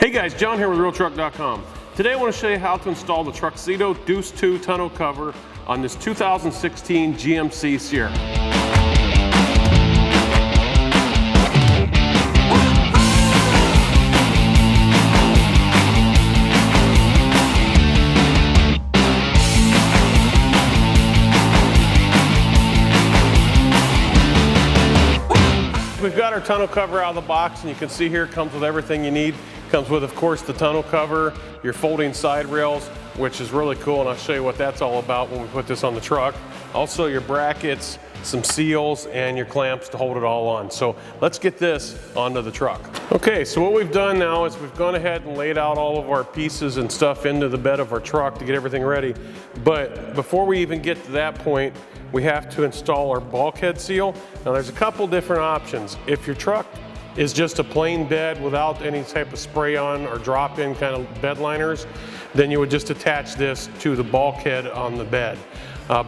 Hey guys, John here with RealTruck.com. Today I want to show you how to install the TruXedo Deuce 2 tonneau cover on this 2016 GMC Sierra. We've got our tonneau cover out of the box, and you can see here it comes with everything you need. It comes with, of course, the tonneau cover, your folding side rails, which is really cool, and I'll show you what that's all about when we put this on the truck. Also your brackets, some seals, and your clamps to hold it all on. So let's get this onto the truck. Okay, so what we've done now is we've gone ahead and laid out all of our pieces and stuff into the bed of our truck to get everything ready. But before we even get to that point, we have to install our bulkhead seal. Now there's a couple different options. If your truck is just a plain bed without any type of spray on or drop in kind of bed liners, then you would just attach this to the bulkhead on the bed.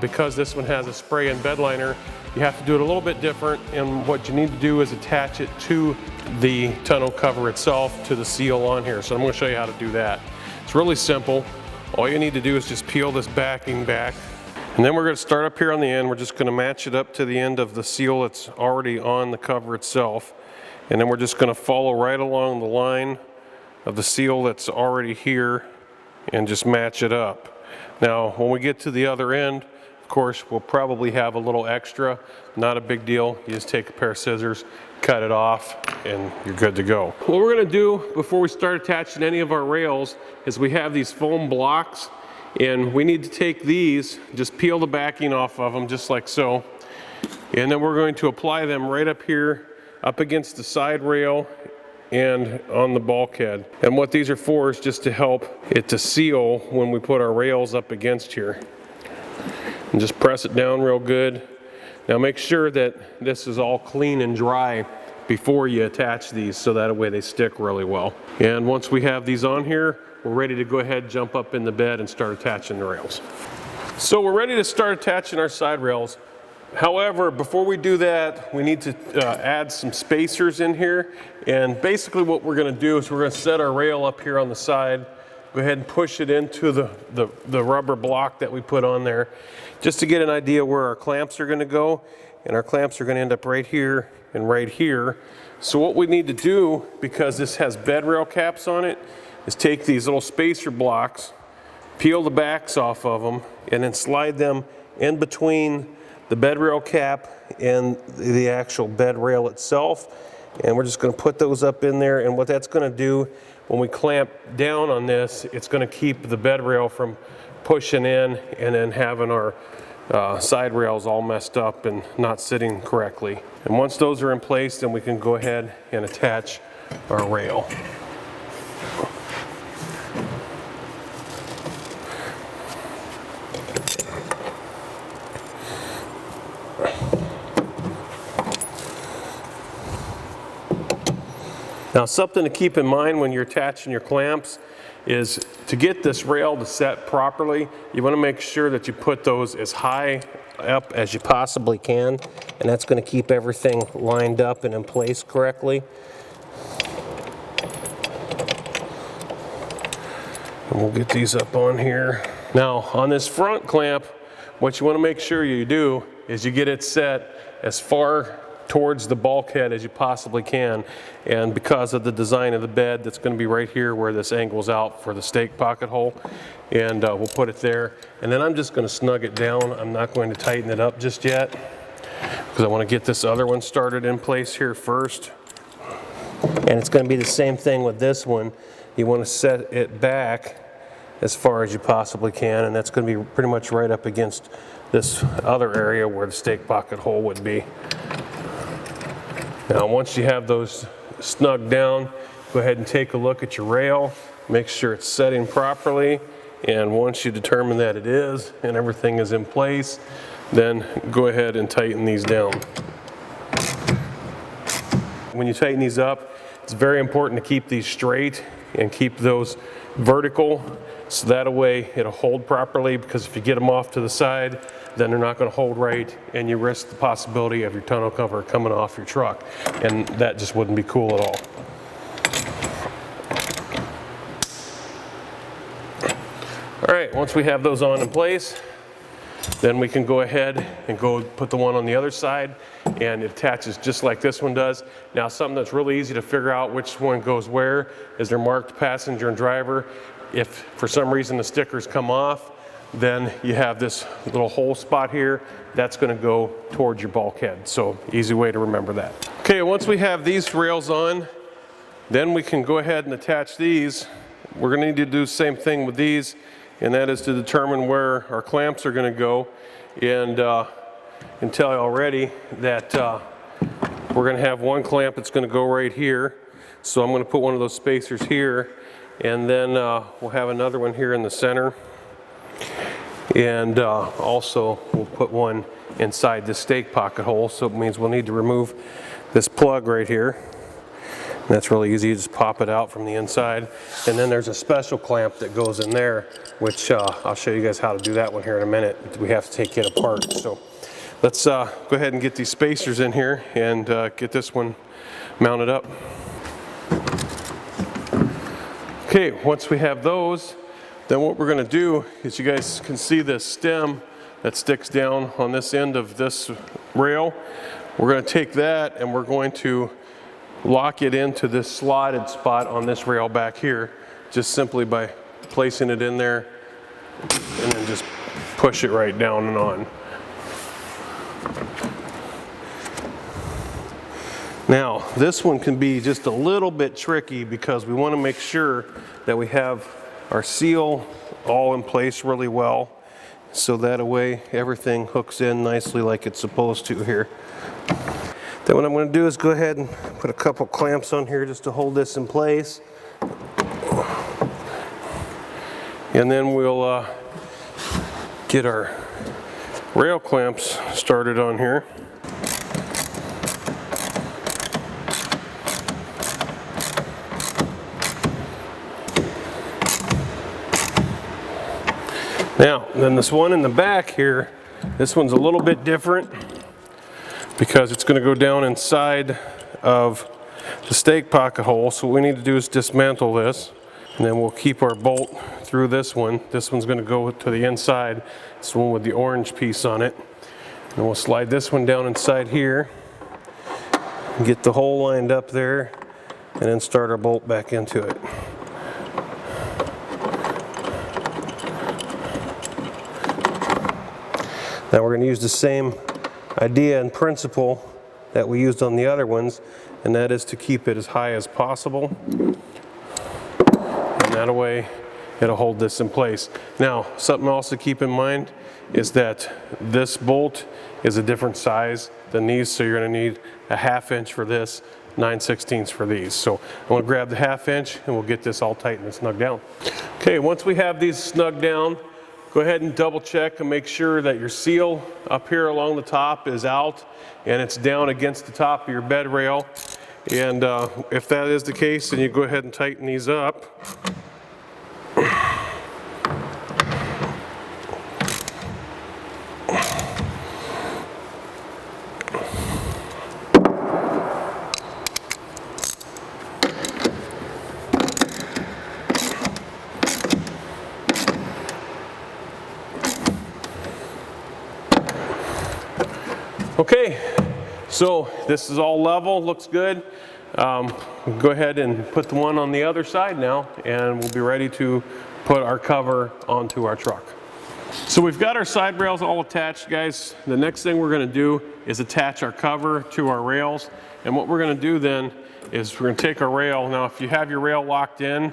Because this one has a spray and bed liner, you have to do it a little bit different, and what you need to do is attach it to the tonneau cover itself, to the seal on here. So I'm going to show you how to do that. It's really simple. All you need to do is just peel this backing back, and then we're going to start up here on the end. We're just going to match it up to the end of the seal that's already on the cover itself, and then we're just going to follow right along the line of the seal that's already here and just match it up. Now when we get to the other end, of course, we'll probably have a little extra. Not a big deal. You just take a pair of scissors, cut it off, and you're good to go. What we're going to do before we start attaching any of our rails is we have these foam blocks, and we need to take these, just peel the backing off of them just like so, and then we're going to apply them right up here up against the side rail and on the bulkhead. And what these are for is just to help it to seal when we put our rails up against here. And just press it down real good. Now make sure that this is all clean and dry before you attach these, so that way they stick really well. And once we have these on here, we're ready to go ahead, jump up in the bed and start attaching the rails. So we're ready to start attaching our side rails. However, before we do that, we need to add some spacers in here. And basically what we're going to do is we're going to set our rail up here on the side, go ahead and push it into the rubber block that we put on there, just to get an idea where our clamps are going to go. And our clamps are going to end up right here and right here. So what we need to do, because this has bed rail caps on it, is take these little spacer blocks, peel the backs off of them, and then slide them in between the bed rail cap and the actual bed rail itself. And we're just going to put those up in there, and what that's going to do when we clamp down on this, it's going to keep the bed rail from pushing in and then having our side rails all messed up and not sitting correctly. And once those are in place, then we can go ahead and attach our rail. Now something to keep in mind when you're attaching your clamps is to get this rail to set properly, you want to make sure that you put those as high up as you possibly can, and that's going to keep everything lined up and in place correctly. And we'll get these up on here. Now on this front clamp, what you want to make sure you do is you get it set as far towards the bulkhead as you possibly can, and because of the design of the bed, that's going to be right here where this angles out for the stake pocket hole, and we'll put it there. And then I'm just going to snug it down. I'm not going to tighten it up just yet because I want to get this other one started in place here first. And it's going to be the same thing with this one. You want to set it back as far as you possibly can, and that's going to be pretty much right up against this other area where the stake pocket hole would be. Now once you have those snug down, go ahead and take a look at your rail, make sure it's setting properly, and once you determine that it is and everything is in place, then go ahead and tighten these down. When you tighten these up, it's very important to keep these straight and keep those vertical, so that way it'll hold properly, because if you get them off to the side, then they're not going to hold right, and you risk the possibility of your tonneau cover coming off your truck, and that just wouldn't be cool at all. All right, once we have those on in place, then we can go ahead and go put the one on the other side, and it attaches just like this one does. Now, something that's really easy to figure out which one goes where is they're marked passenger and driver. If for some reason the stickers come off, then you have this little hole spot here that's going to go towards your bulkhead. So easy way to remember that. Okay, once we have these rails on, then we can go ahead and attach these. We're going to need to do the same thing with these, and that is to determine where our clamps are going to go. And I can tell you already that we're going to have one clamp that's going to go right here. So I'm going to put one of those spacers here, and then we'll have another one here in the center. And also we'll put one inside the stake pocket hole, so it means we'll need to remove this plug right here. And that's really easy, you just pop it out from the inside. And then there's a special clamp that goes in there, which I'll show you guys how to do that one here in a minute. We have to take it apart. So let's go ahead and get these spacers in here and get this one mounted up. Okay, once we have those, then what we're going to do is, you guys can see this stem that sticks down on this end of this rail. We're going to take that and we're going to lock it into this slotted spot on this rail back here, just simply by placing it in there and then just push it right down and on. Now, this one can be just a little bit tricky because we want to make sure that we have our seal all in place really well, so that way everything hooks in nicely like it's supposed to here. Then what I'm going to do is go ahead and put a couple clamps on here just to hold this in place. And then we'll get our rail clamps started on here. Now, then this one in the back here, this one's a little bit different because it's going to go down inside of the stake pocket hole. So what we need to do is dismantle this, and then we'll keep our bolt through this one. This one's going to go to the inside. It's the one with the orange piece on it. And we'll slide this one down inside here, get the hole lined up there, and then start our bolt back into it. Now we're going to use the same idea and principle that we used on the other ones, and that is to keep it as high as possible. And that way it'll hold this in place. Now, something else to keep in mind is that this bolt is a different size than these, so you're going to need a 1/2 inch for this, 9/16 for these. So I'm going to grab the 1/2 inch and we'll get this all tight and snug down. Okay, once we have these snug down, go ahead and double check and make sure that your seal up here along the top is out and it's down against the top of your bed rail. And if that is the case, then you go ahead and tighten these up. Okay, so this is all level, looks good. Go ahead and put the one on the other side now, and we'll be ready to put our cover onto our truck. So we've got our side rails all attached, guys. The next thing we're going to do is attach our cover to our rails. And what we're going to do then is we're going to take our rail. Now, if you have your rail locked in,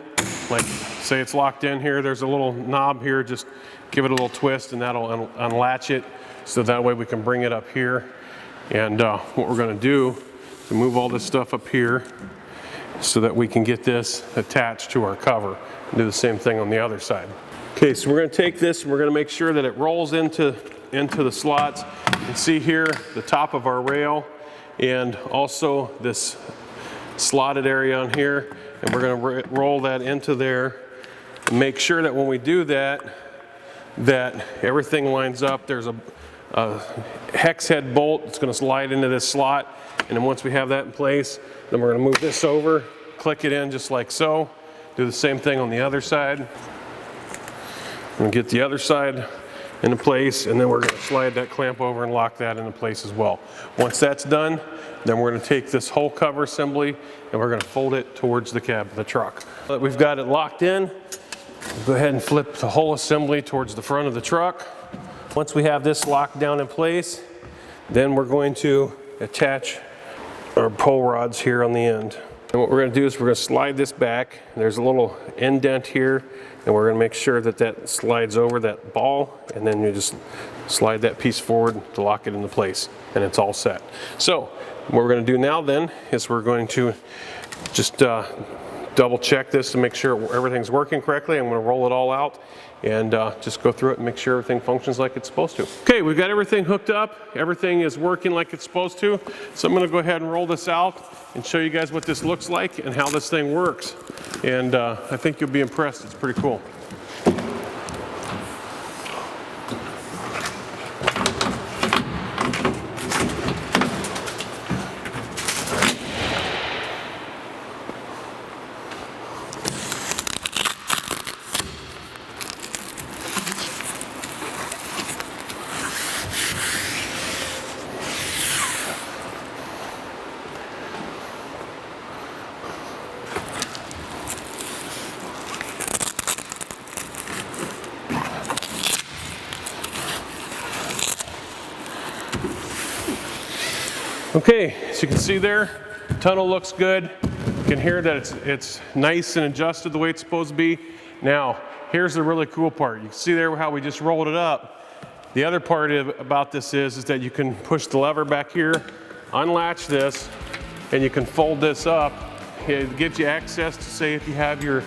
like say it's locked in here, there's a little knob here, just give it a little twist and that'll unlatch it. So that way we can bring it up here. And what we're going to do is move all this stuff up here so that we can get this attached to our cover. And do the same thing on the other side. Okay, so we're going to take this and we're going to make sure that it rolls into the slots. You can see here the top of our rail and also this slotted area on here. And we're going to roll that into there and make sure that when we do that, that everything lines up. There's a hex head bolt that's going to slide into this slot, and then once we have that in place, then we're going to move this over, click it in just like so, do the same thing on the other side. And get the other side into place, and then we're going to slide that clamp over and lock that into place as well. Once that's done, then we're going to take this whole cover assembly and we're going to fold it towards the cab of the truck. Now that we've got it locked in, we'll go ahead and flip the whole assembly towards the front of the truck. Once we have this locked down in place, then we're going to attach our pull rods here on the end. And what we're going to do is we're going to slide this back. There's a little indent here, and we're going to make sure that that slides over that ball, and then you just slide that piece forward to lock it into place, and it's all set. So what we're going to do now then is we're going to just double check this to make sure everything's working correctly. I'm going to roll it all out and just go through it and make sure everything functions like it's supposed to. Okay, we've got everything hooked up. Everything is working like it's supposed to. So I'm going to go ahead and roll this out and show you guys what this looks like and how this thing works. And I think you'll be impressed. It's pretty cool. Okay, as you can see there, Tonneau looks good. You can hear that it's nice and adjusted the way it's supposed to be. Now, here's the really cool part. You can see there how we just rolled it up. The other part about this is that you can push the lever back here, unlatch this, and you can fold this up. It gives you access to, say, if you have your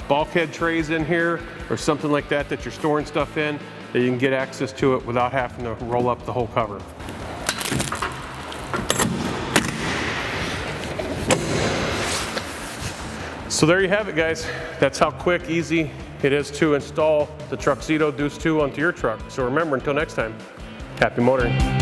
bulkhead trays in here or something like that that you're storing stuff in, that you can get access to it without having to roll up the whole cover. So there you have it, guys. That's how quick, easy it is to install the TruXedo Deuce 2 onto your truck. So remember, until next time, happy motoring.